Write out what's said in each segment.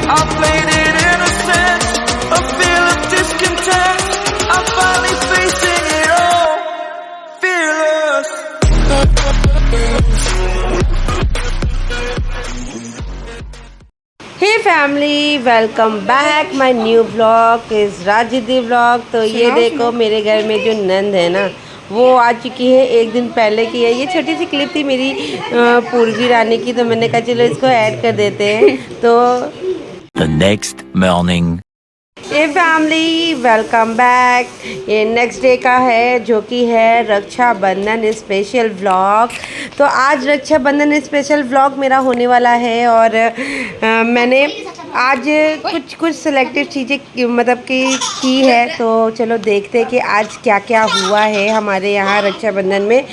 I played it innocent, a feel of discontent. I'm finally facing it all, fearless. Hey family, welcome back my new vlog is राजदी vlog. तो ये देखो मेरे घर में जो नंद है ना, वो आ चुकी है। एक दिन पहले की है। ये छोटी सी क्लिप थी मेरी पूर्वी रानी की, तो मैंने कहा चलो इसको ऐड कर देते हैं। तो The next morning. ये फैमिली वेलकम बैक। ये नेक्स्ट डे का है, जो कि है रक्षाबंधन स्पेशल व्लॉग। तो आज रक्षाबंधन स्पेशल व्लॉग मेरा होने वाला है और मैंने आज कुछ सिलेक्टेड चीज़ें मतलब की है। तो चलो देखते हैं कि आज क्या क्या हुआ है हमारे यहाँ रक्षाबंधन में।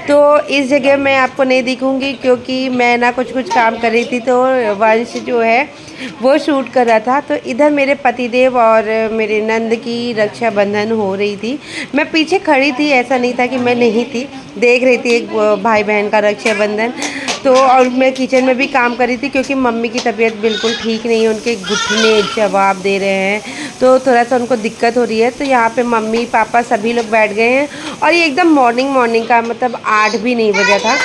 तो इस जगह मैं आपको नहीं दिखूँगी क्योंकि मैं ना कुछ काम कर रही थी। तो वंश जो है वो शूट कर रहा था। तो इधर मेरे पतिदेव और मेरे नंद की रक्षाबंधन हो रही थी। मैं पीछे खड़ी थी, ऐसा नहीं था कि मैं नहीं थी, देख रही थी एक भाई बहन का रक्षाबंधन। तो और मैं किचन में भी काम कर रही थी क्योंकि मम्मी की तबीयत बिल्कुल ठीक नहीं है, उनके घुटने जवाब दे रहे हैं, तो थोड़ा सा उनको दिक्कत हो रही है। तो यहाँ पे मम्मी पापा सभी लोग बैठ गए हैं और ये एकदम मॉर्निंग का मतलब 8 भी नहीं बजा था।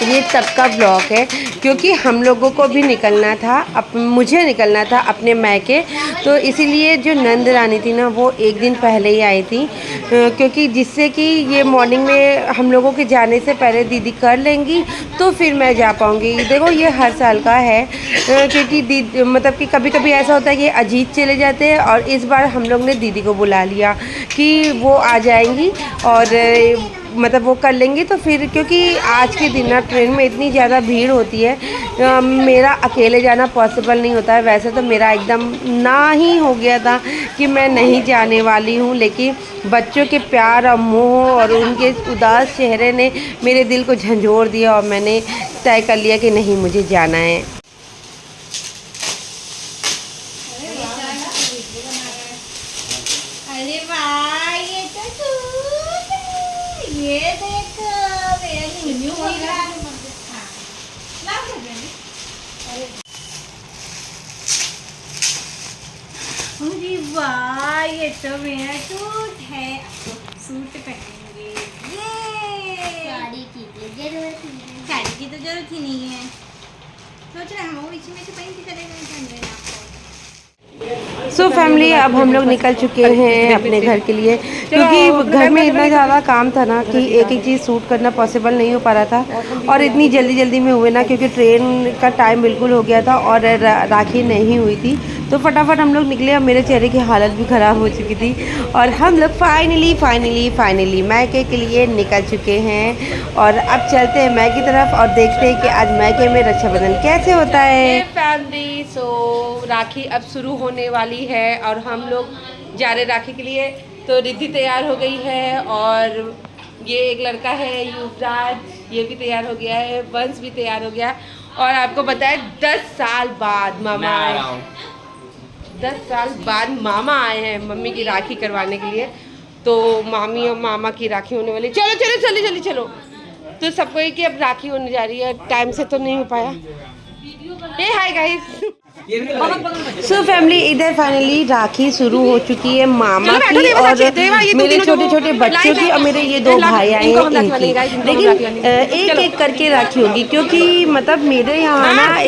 ये तब का ब्लॉग है क्योंकि हम लोगों को भी निकलना था, मुझे निकलना था अपने मैके। तो इसीलिए जो नंद रानी थी ना, वो एक दिन पहले ही आई थी क्योंकि जिससे कि ये मॉर्निंग में हम लोगों के जाने से पहले दीदी कर लेंगी तो फिर मैं जा पाऊँगी। देखो ये हर साल का है क्योंकि दीदी मतलब कि कभी कभी ऐसा होता है कि अजीत चले जाते हैं और इस बार हम लोग ने दीदी को बुला लिया कि वो आ जाएंगी और मतलब वो कर लेंगे। तो फिर क्योंकि आज के दिन ना ट्रेन में इतनी ज़्यादा भीड़ होती है, मेरा अकेले जाना पॉसिबल नहीं होता है। वैसे तो मेरा एकदम ना ही हो गया था कि मैं नहीं जाने वाली हूँ, लेकिन बच्चों के प्यार और मोह और उनके उदास चेहरे ने मेरे दिल को झंझोर दिया और मैंने तय कर लिया कि नहीं, मुझे जाना है। अरे वाह, ये तो सूट है। ये देखो मेरा न्यू हो रहा है। अरे वाह, ये तो मेरा सूट है। सूट पहनेंगे। ये साड़ी की तो जरूरत ही नहीं है। सोच रहे हम वो बीच में से पहन के चले गए। सो फैमिली, अब हम लोग निकल चुके हैं अपने घर के लिए क्योंकि घर में इतना ज़्यादा काम था ना कि एक चीज़ सूट करना पॉसिबल नहीं हो पा रहा था। और इतनी जल्दी में हुए ना क्योंकि ट्रेन का टाइम बिल्कुल हो गया था और राखी नहीं हुई थी। तो फटाफट हम लोग निकले और मेरे चेहरे की हालत भी ख़राब हो चुकी थी और हम लोग फाइनली मैके के लिए निकल चुके हैं। और अब चलते हैं मैके की तरफ और देखते हैं कि आज मैके में रक्षाबंधन कैसे होता है। फैमिली, सो राखी अब शुरू होने वाली है और हम लोग जा रहे राखी के लिए। तो रिद्धि तैयार हो गई है और ये एक लड़का है युवराज, ये भी तैयार हो गया है, वंश भी तैयार हो गया। और आपको बताया 10 साल बाद मामा आए, 10 साल बाद मामा आए हैं मम्मी की राखी करवाने के लिए। तो मामी और मामा की राखी होने वाली। चलो। तो सबको एक कि अब राखी होने जा रही है, टाइम से तो नहीं हो पाया। हे हाय गाइस। सो फैमिली, इधर फाइनली राखी शुरू हो चुकी है मामा की और मेरे छोटे बच्चों की और मेरे ये 2 भाई आए हैं इनकी। लेकिन एक करके राखी होगी क्योंकि मतलब मेरे यहाँ ना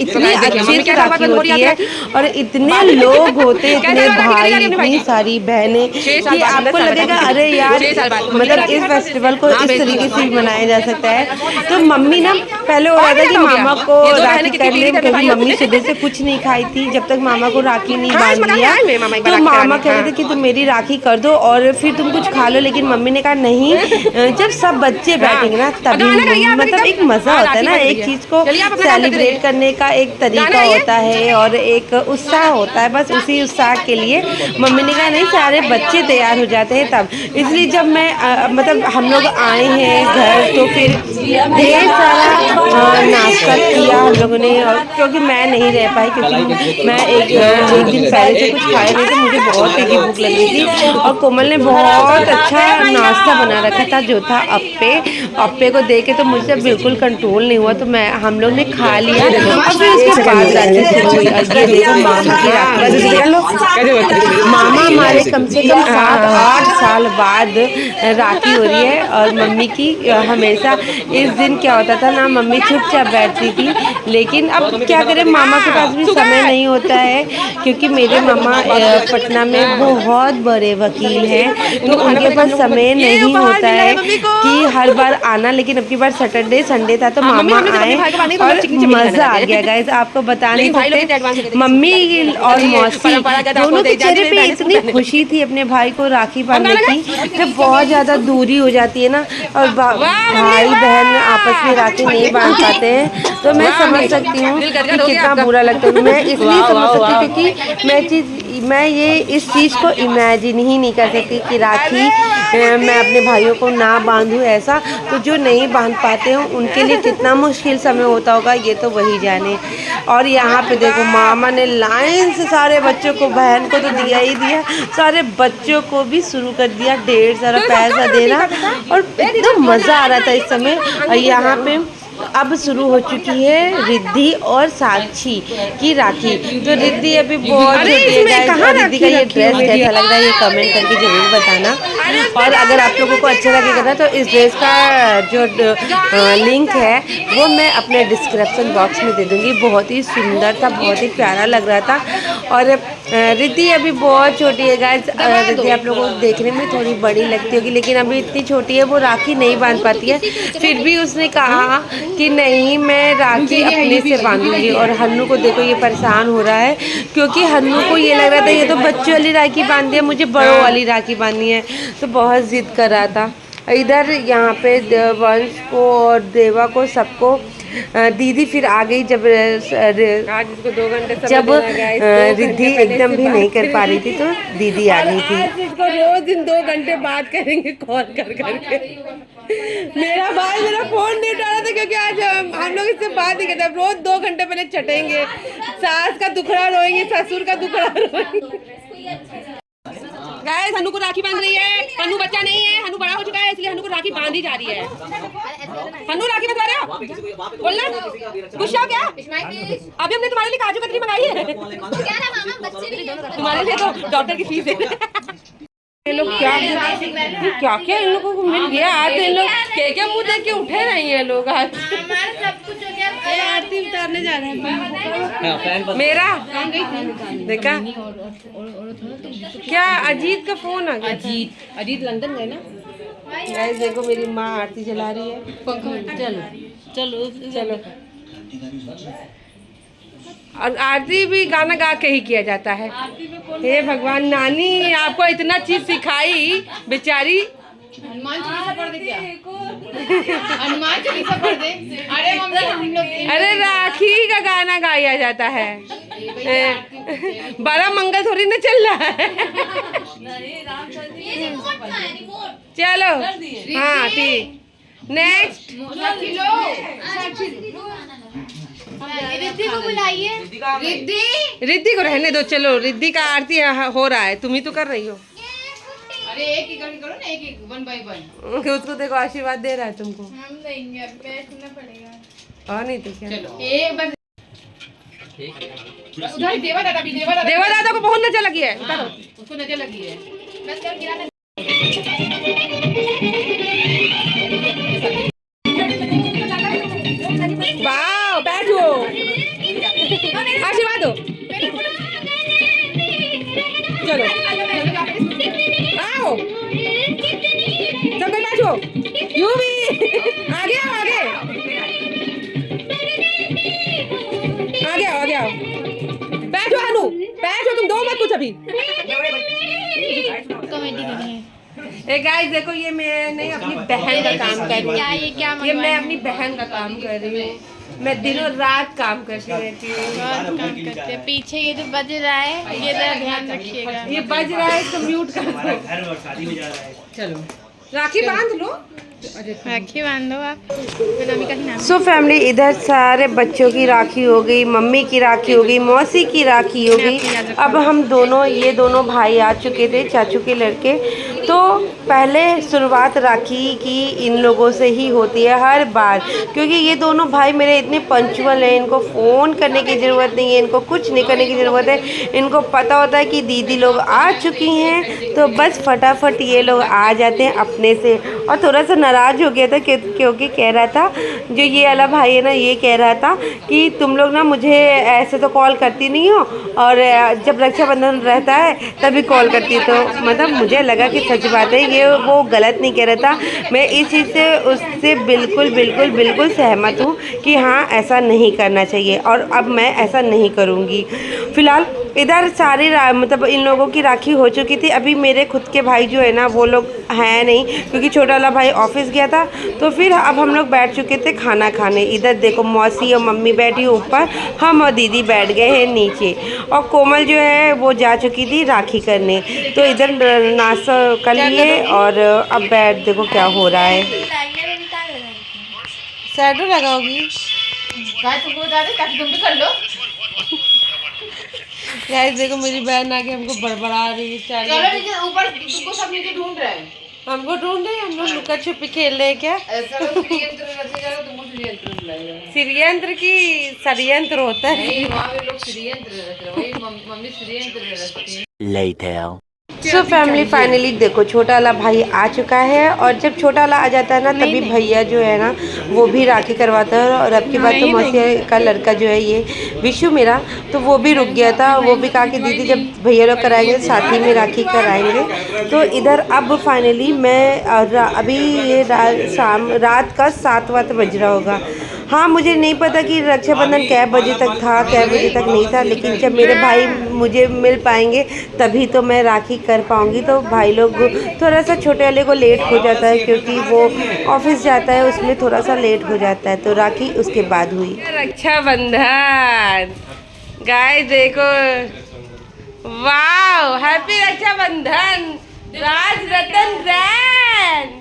इतनी अच्छे से राखी होती है और इतने लोग होते हैं, इतने भाई, इतनी सारी बहनें कि आपको लगेगा अरे यार मतलब इस फेस्टिवल को इस तरीके से भी मनाया जा सकता है। तो मम्मी ना पहले हो रहा था कि मामा को राखी कर ले क्योंकि मम्मी सुबह से कुछ नहीं खाई थी जब तक मामा को राखी नहीं बांध दिया। तो मामा कह रहे थे कि तुम मेरी राखी कर दो और फिर तुम कुछ खा लो, लेकिन मम्मी ने कहा नहीं, जब सब बच्चे बैठेंगे ना तभी मतलब एक मज़ा होता है ना, एक चीज़ को सेलिब्रेट करने का एक तरीका होता है और एक उत्साह होता है। बस उसी उत्साह के लिए मम्मी ने कहा नहीं, सारे बच्चे तैयार हो जाते हैं तब। इसलिए जब मैं मतलब हम लोग आए हैं घर तो फिर ढेर सारा नाश्ता किया हम लोगों ने। और क्योंकि मैं नहीं रह पाई क्योंकि मैं एक दिन पहले से कुछ खाए नहीं थे, मुझे बहुत तेज़ी भूख लगी थी। और कोमल ने बहुत अच्छा नाश्ता बना रखा था जो था अप्पे को देख के तो मुझसे बिल्कुल कंट्रोल नहीं हुआ, तो हम लोग ने खा लिया। और फिर उसके बाद राखी शुरू हुई। और ये देखो मामा की राखी, मामा हमारे कम से कम 7-8 साल बाद राखी हो रही है। और मम्मी की हमेशा इस दिन क्या होता था ना, मम्मी चुपचाप बैठती थी, लेकिन अब क्या करें, मामा के पास भी समय नहीं होता है, क्योंकि मेरे मामा पटना में बहुत बड़े वकील हैं, तो उनके पास समय नहीं होता है कि हर बार आना। लेकिन अब की बार सैटरडे संडे था तो मामा आए और मज़ा आ गया गाइस, आपको बता नहीं सकते। मम्मी और मौसी दोनों के चेहरे पे इतनी खुशी थी अपने भाई को राखी बांधने की। जब बहुत ज़्यादा दूरी हो जाती है ना और भाई बहन आपस में राखी नहीं बांध पाते हैं, तो मैं समझ सकती हूँ कि कितना बुरा लगता है। मैं इसलिए समझ सकती हूँ क्योंकि मैं ये इस चीज़ को इमेजिन ही नहीं कर सकती कि राखी मैं अपने भाइयों को ना बांधूँ ऐसा। तो जो नहीं बांध पाते हैं उनके लिए कितना मुश्किल समय होता होगा, ये तो वही जाने। और यहाँ पे देखो मामा ने लाइन से सारे बच्चों को, बहन को तो दिया ही दिया, सारे बच्चों को भी शुरू कर दिया ढेर सारा पैसा देना, और एकदम मज़ा आ रहा था इस समय। और यहाँ पे अब शुरू हो चुकी है रिद्धि और साक्षी की राखी। तो रिद्धि अभी बहुत छोटी है गाइस, और रिद्धि का ये ड्रेस कैसा लग रहा है ये कमेंट करके जरूर बताना। और अगर आप लोगों को अच्छा लगेगा ना तो इस ड्रेस का जो लिंक है वो मैं अपने डिस्क्रिप्शन बॉक्स में दे दूँगी। बहुत ही सुंदर था, बहुत ही प्यारा लग रहा था। और रिद्धि अभी बहुत छोटी है गाइस, रिद्धि आप लोगों को देखने में थोड़ी बड़ी लगती होगी, लेकिन अभी इतनी छोटी है, वो राखी नहीं बांध पाती है। फिर भी उसने कहा कि नहीं मैं राखी अपने से बांधूंगी। और हन्नू को देखो ये परेशान हो रहा है, क्योंकि हन्नू को ये लग रहा था ये तो बच्चों वाली राखी बांधी है, मुझे बड़ों वाली राखी बांधनी है, तो बहुत जिद कर रहा था। इधर यहाँ पे वंश को और देवा को सबको दीदी फिर आ गई जब आज इसको 2 घंटे जब रिद्धि एकदम भी नहीं कर पा रही थी तो दीदी आ गई थी। आज इसको रोज दिन 2 घंटे बात करेंगे कॉल कर करके। मेरा भाई मेरा फोन नहीं उठा रहा था क्योंकि आज हम लोग इससे बात नहीं करते। रोज 2 घंटे पहले चटेंगे, सास का दुखड़ा रोएंगे, ससुर का दुखड़ा रोएंगे। गाइस हन्नू को राखी बांध रही है, हन्नू बच्चा नहीं है, हन्नू बड़ा हो चुका है, इसलिए हन्नू को राखी बांधी जा रही है। हन्नू राखी बता रहे हो, बोलना गुस्सा क्या? अभी हमने तुम्हारे लिए काजू कतरी मंगाई है, तुम्हारे लिए तो डॉक्टर की फीस है। ये लोग क्या क्या इन लोगों को मिल गया आज, इन लोग क्या मुँह देख के उठे नहीं है लोग आज। आरती उतारने जा रहे हैं मेरा देखा क्या अजीत का फोन आ गया। अजीत लंदन गए ना गाइस। देखो मेरी माँ आरती जला रही है। चलो चलो चलो, और आरती भी गाना गा के ही किया जाता है। हे भगवान, नानी आपको इतना चीज सिखाई बेचारी। हनुमान चालीसा पढ़ दे क्या? हनुमान चालीसा पढ़ दे। अरे मम्मी हम लोग, अरे राखी का गाना गाया जाता है, बड़ा मंगल थोड़ी ना चल रहा है। चलो हाँ ठीक, नेक्स्ट रिद्धि को बुलाइए। रिद्धि को रहने दो, चलो रिद्धि का आरती हो रहा है, तुम ही तो कर रही हो। अरे एक ही करो ना, एक एक 1 by 1। उसको देखो आशीर्वाद दे रहा है तुमको। हम देंगे, बैठना पड़ेगा। और नहीं तो क्या। चलो एक बार उधर देवा दादा को बहुत नजर लगी है, उसको नजर लगी है। बस कर गिरा। वाह बैठो, आशीर्वाद दो। चलो आओ सब बैठो, यू भी आगे आओ, आगे आओ बैठो हनु, बैठो, तुम दो मत कुछ अभी। कॉमेडी करनी है। गाइस देखो ये मैंने अपनी बहन का काम कर रही हूँ, ये मैं अपनी बहन का काम कर रही हूँ। मैं दिनों रात काम करती रहती हूँ। पीछे ये जो बज रहा है ये ध्यान रखिएगा, ये बज रहा है तो म्यूट कर दो। चलो राखी बांध लो, राखी बांधो आप। सो फैमिली इधर सारे बच्चों की राखी हो गई, मम्मी की राखी हो गई, मौसी की राखी हो गई। अब हम दोनों, ये दोनों भाई आ चुके थे, चाचू के लड़के, तो पहले शुरुआत राखी की इन लोगों से ही होती है हर बार, क्योंकि ये दोनों भाई मेरे इतने पंचुअल हैं, इनको फ़ोन करने की ज़रूरत नहीं है, इनको कुछ नहीं करने की ज़रूरत है। इनको पता होता है कि दीदी लोग आ चुकी हैं, तो बस फटाफट ये लोग आ जाते हैं अपने से। और थोड़ा सा नाराज़ हो गया था क्योंकि कह रहा था, जो ये वाला भाई है ना, ये कह रहा था कि तुम लोग ना मुझे ऐसे तो कॉल करती नहीं हो, और जब रक्षाबंधन रहता है तभी कॉल करती है। तो मतलब मुझे लगा कि सच बात है, ये वो गलत नहीं कह रहा था। मैं इस चीज़ से उससे बिल्कुल बिल्कुल बिल्कुल सहमत हूँ कि हाँ, ऐसा नहीं करना चाहिए, और अब मैं ऐसा नहीं करूँगी। फ़िलहाल इधर सारी मतलब इन लोगों की राखी हो चुकी थी। अभी मेरे खुद के भाई जो है ना, वो लोग हैं नहीं, क्योंकि छोटा वाला भाई ऑफिस गया था। तो फिर अब हम लोग बैठ चुके थे खाना खाने। इधर देखो मौसी और मम्मी बैठी ऊपर, हम और दीदी बैठ गए हैं नीचे, और कोमल जो है वो जा चुकी थी राखी करने। तो इधर नाश्ता कर लिए, और अब बैठ देखो क्या हो रहा है। शैडो लगाओगी? तुमको बता दे ताकि तुम भी कर लो। गाइस देखो मेरी बहन आके हमको बड़बड़ा रही है। चलो नीचे ऊपर, तुमको सब नीचे ढूंढ रहे हैं। हमको ढूंढ रहे हैं, हम लोग लुका छुपी खेल रहे हैं क्या? ऐसा तो षड्यंत्र रचेगा, तुमको षड्यंत्र बुलाएगा। षड्यंत्र की षड्यंत्र होता है। नहीं, वहाँ पे लोग षड्यंत्र रच रहे, वही मम्मी षड्यंत्र रचती है। Later. सो फैमिली फाइनली देखो छोटा वाला भाई आ चुका है, और जब छोटा वाला आ जाता है ना, तभी भैया जो है ना वो भी राखी करवाता है। और अब की बात तो मौसी का लड़का जो है ये विशु मेरा, तो वो भी रुक गया था। वो भी कहा कि दीदी जब भैया लोग कराएंगे साथ ही में राखी कराएंगे। तो इधर अब फाइनली मैं अभी ये रात का 7 बज रहा होगा। हाँ, मुझे नहीं पता कि रक्षाबंधन कै बजे तक था, कै बजे तक नहीं था, लेकिन जब मेरे भाई मुझे मिल पाएंगे तभी तो मैं राखी कर पाऊँगी। तो भाई लोग थोड़ा सा छोटे वाले को लेट हो जाता है, क्योंकि वो ऑफिस जाता है, उसमें थोड़ा सा लेट हो जाता है। तो राखी उसके बाद हुई। रक्षाबंधन गाइस देखो, वाह, हैप्पी रक्षाबंधन राज रतन रैन।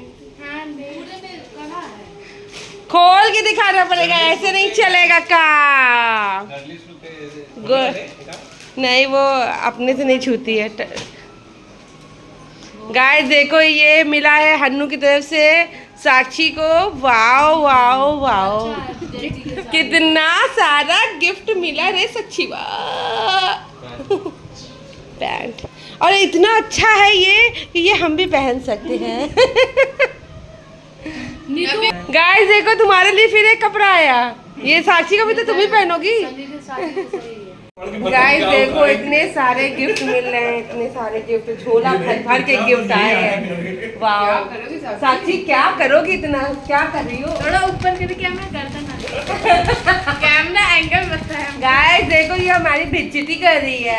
खोल के दिखाना पड़ेगा, ऐसे नहीं चलेगा काम। नहीं, वो अपने से नहीं छूती है। गाइस देखो, ये मिला है हन्नू की तरफ से साक्षी को। वाओ वाओ वाओ, कितना सारा गिफ्ट मिला रे साक्षी। वाह, पैंट, और इतना अच्छा है ये कि ये हम भी पहन सकते हैं। गाइस देखो, तुम्हारे लिए फिर एक कपड़ा आया। ये साक्षी का भी तो तुम ही पहनोगी। गाइस देखो, इतने सारे गिफ्ट मिल रहे हैं, इतने सारे गिफ्ट, झोला भर भर के गिफ्ट आए हैं। वाह साक्षी, क्या करोगी इतना, क्या कर रही हो? थोड़ा ऊपर के भी कैमरा करता कैमरा एंगल बता है। गाइस देखो, ये हमारी बेइज्जती कर रही है।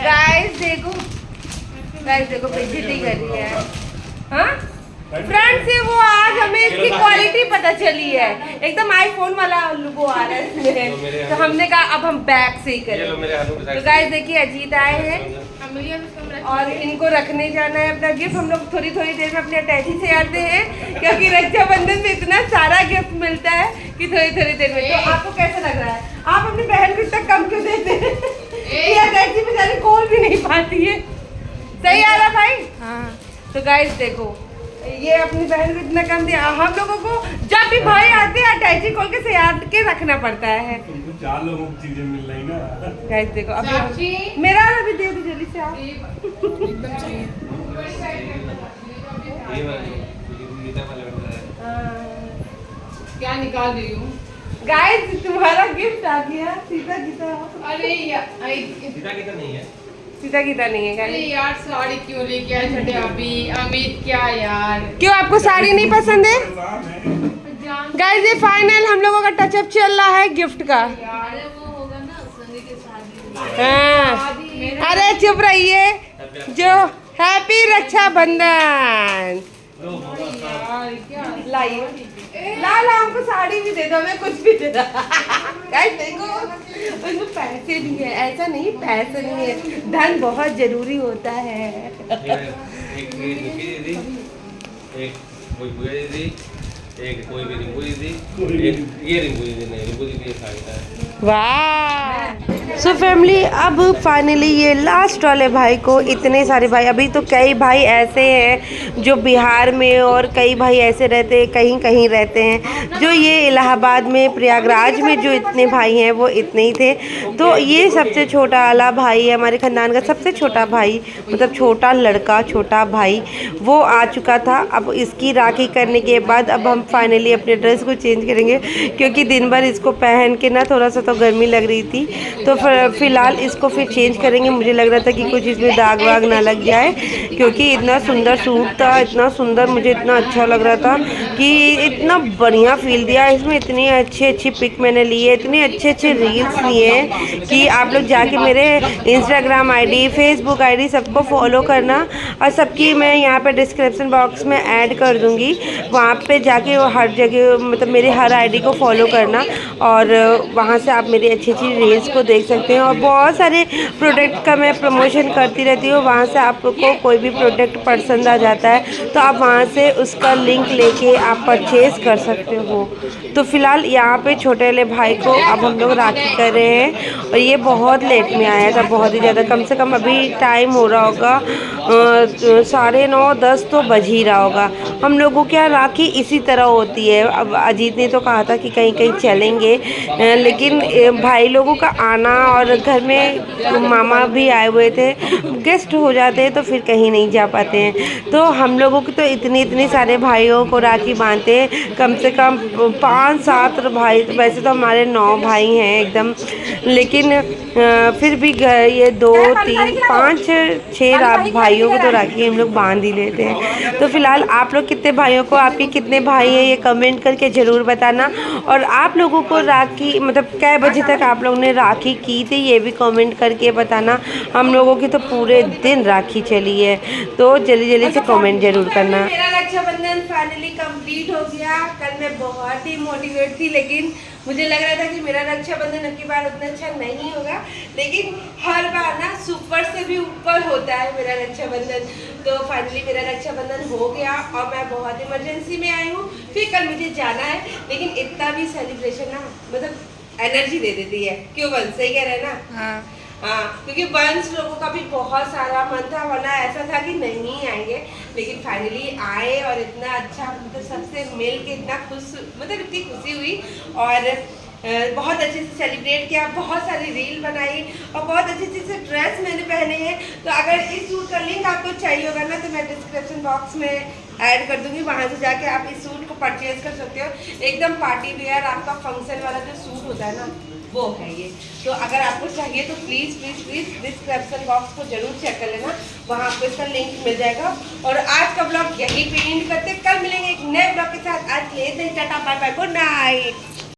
गाइस देखो, बेइज्जती कर रही है। हाँ, फ्रंट से वो आज हमें इसकी क्वालिटी पता चली है, एकदम आईफोन वाला वो आ रहा है इसमें। तो हमने कहा अब हम बैक से ही करें। तो गाइस देखिए, अजीत आए हैं और इनको रखने जाना है अपना गिफ्ट। हम लोग थोड़ी थोड़ी देर में अपने अटैची से आते हैं, क्योंकि रक्षाबंधन में इतना सारा गिफ्ट मिलता है कि थोड़ी थोड़ी देर में। तो आपको कैसा लग रहा है? आप अपनी बहन को इतना कम क्यों देते हैं? ये अटैची बेचारी खोल भी नहीं पाती है। सही आ रहा भाई? हाँ। तो गाइस देखो, ये अपनी बहन को इतना कम दिया। हम लोगों को जब भी भाई आते हैं अटैची खोल के सयार के रखना पड़ता है। तुमको 4 लोगों की चीजें मिल रही ना। गाइस देखो, अभी मेरा अभी दे दो जल्दी से आप। क्या निकाल रही हूँ? गाइस तुम्हारा गिफ्ट आ गया। सीता गीता, अरे सीता की तो नहीं है। सीता गीता नहीं है अरे गाइस। यार, साड़ी क्यों लेके आए छोटे अभी? अमित क्या यार, क्यों आपको साड़ी नहीं पसंद है? गाइस ये फाइनल हम लोगों का टचअप चल रहा है गिफ्ट का। हाँ, अरे चुप रहिए। जो हैप्पी रक्षाबंधन लाइए, ला हमको साड़ी भी दे दो, हमें कुछ भी दे दो। गाइस देखो, उसमें पैसे भी है, ऐसा नहीं पैसे नहीं है, धन बहुत जरूरी होता है। एक दीदी, एक दीदी, एक कोई भी रिंकू दीदी, एक ये रिंकू दीदी नहीं, रिंकू दीदी ये खाता है। वाह। सो फैमिली, अब फाइनली ये लास्ट वाले भाई को, इतने सारे भाई, अभी तो कई भाई ऐसे हैं जो बिहार में, और कई भाई ऐसे रहते हैं कहीं कहीं रहते हैं, जो ये इलाहाबाद में, प्रयागराज में जो इतने भाई हैं वो इतने ही थे। तो ये सबसे छोटा वाला भाई है, हमारे ख़ानदान का सबसे छोटा भाई, मतलब छोटा लड़का, छोटा भाई, वो आ चुका था। अब इसकी राखी करने के बाद अब हम फाइनली अपने ड्रेस को चेंज करेंगे, क्योंकि दिन भर इसको पहन के ना थोड़ा सा तो गर्मी लग रही थी, तो फ़िलहाल इसको फिर चेंज करेंगे। मुझे लग रहा था कि कुछ इसमें दाग वाग ना लग जाए, क्योंकि इतना सुंदर सूट था, इतना सुंदर, मुझे इतना अच्छा लग रहा था कि इतना बढ़िया फील दिया इसमें। इतनी अच्छी पिक मैंने ली है, इतने अच्छे रील्स लिए हैं कि आप लोग जाके मेरे इंस्टाग्राम आईडी, फेसबुक आईडी सबको फॉलो करना, और सबकी मैं यहाँ पे डिस्क्रिप्शन बॉक्स में ऐड कर दूँगी, वहाँ पे जाके हर जगह, मतलब मेरे हर आईडी को फॉलो करना, और वहाँ से आप मेरी अच्छी रील्स को देख सकते हैं। और बहुत सारे प्रोडक्ट का मैं प्रमोशन करती रहती हूँ, वहाँ से आपको कोई भी प्रोडक्ट पसंद आ जाता है तो आप वहाँ से उसका लिंक लेके आप परचेज़ कर सकते हो। तो फ़िलहाल यहाँ पे छोटे वाले भाई को अब हम लोग राखी कर रहे हैं, और ये बहुत लेट में आया था, बहुत ही ज़्यादा, कम से कम अभी टाइम हो रहा होगा 9:30 10 तो बज ही रहा होगा। हम लोगों के यहाँ राखी इसी तरह होती है। अब अजीत ने तो कहा था कि कहीं कहीं चलेंगे, लेकिन भाई लोगों का आना, और घर में मामा भी आए हुए थे, गेस्ट हो जाते हैं तो फिर कहीं नहीं जा पाते हैं। तो हम लोगों के तो इतने सारे भाइयों को राखी बांधते हैं, कम से कम 5-7 भाई, वैसे तो हमारे 9 भाई हैं एकदम, लेकिन फिर भी ये 2 3 5 6 भाइयों को तो राखी हम लोग बांध ही लेते हैं। तो फिलहाल आप लोग कितने भाइयों को, आपके कितने भाई हैं, ये कमेंट करके ज़रूर बताना। और आप लोगों को राखी, मतलब कै बजे तक आप लोगों ने राखी की थी, ये भी कमेंट करके बताना। हम लोगों की तो पूरे दिन राखी चली है, तो जल्दी से कमेंट ज़रूर करना। मेरा रक्षाबंधन फाइनली कंप्लीट हो गया। कल मैं बहुत ही मोटिवेट थी, लेकिन मुझे लग रहा था कि मेरा रक्षाबंधन अब की बार उतना अच्छा नहीं होगा, लेकिन हर बार ना सुपर से भी ऊपर होता है मेरा रक्षाबंधन। तो फाइनली मेरा रक्षाबंधन हो गया, और मैं बहुत इमरजेंसी में आई हूँ, फिर कल मुझे जाना है, लेकिन इतना भी सेलिब्रेशन ना, मतलब एनर्जी दे देती है। क्यों बंस, सही कह रहे हैं ना? हाँ, क्योंकि वंश लोगों का भी बहुत सारा मन था, वरना ऐसा था कि नहीं आएंगे, लेकिन फाइनली आए, और इतना अच्छा, मतलब सबसे मिल के इतना खुश, मतलब इतनी खुशी हुई, और बहुत अच्छे से सेलिब्रेट किया, बहुत सारी रील बनाई, और बहुत अच्छे से ड्रेस मैंने पहने हैं। तो अगर इस सूट का लिंक आपको चाहिए होगा ना, तो मैं डिस्क्रिप्शन बॉक्स में ऐड कर दूंगी, वहाँ से जाके आप इस सूट को परचेज कर सकते हो। एकदम पार्टी वेयर, आपका फंक्शन वाला जो सूट होता है ना, वो है ये। तो अगर आपको चाहिए तो प्लीज़ डिस्क्रिप्शन बॉक्स को जरूर चेक कर लेना, वहाँ आपको इसका लिंक मिल जाएगा। और आज का ब्लॉग यहीं पे एंड करते, कल मिलेंगे एक नए ब्लॉग के साथ। आज ले tata, bye bye, good night.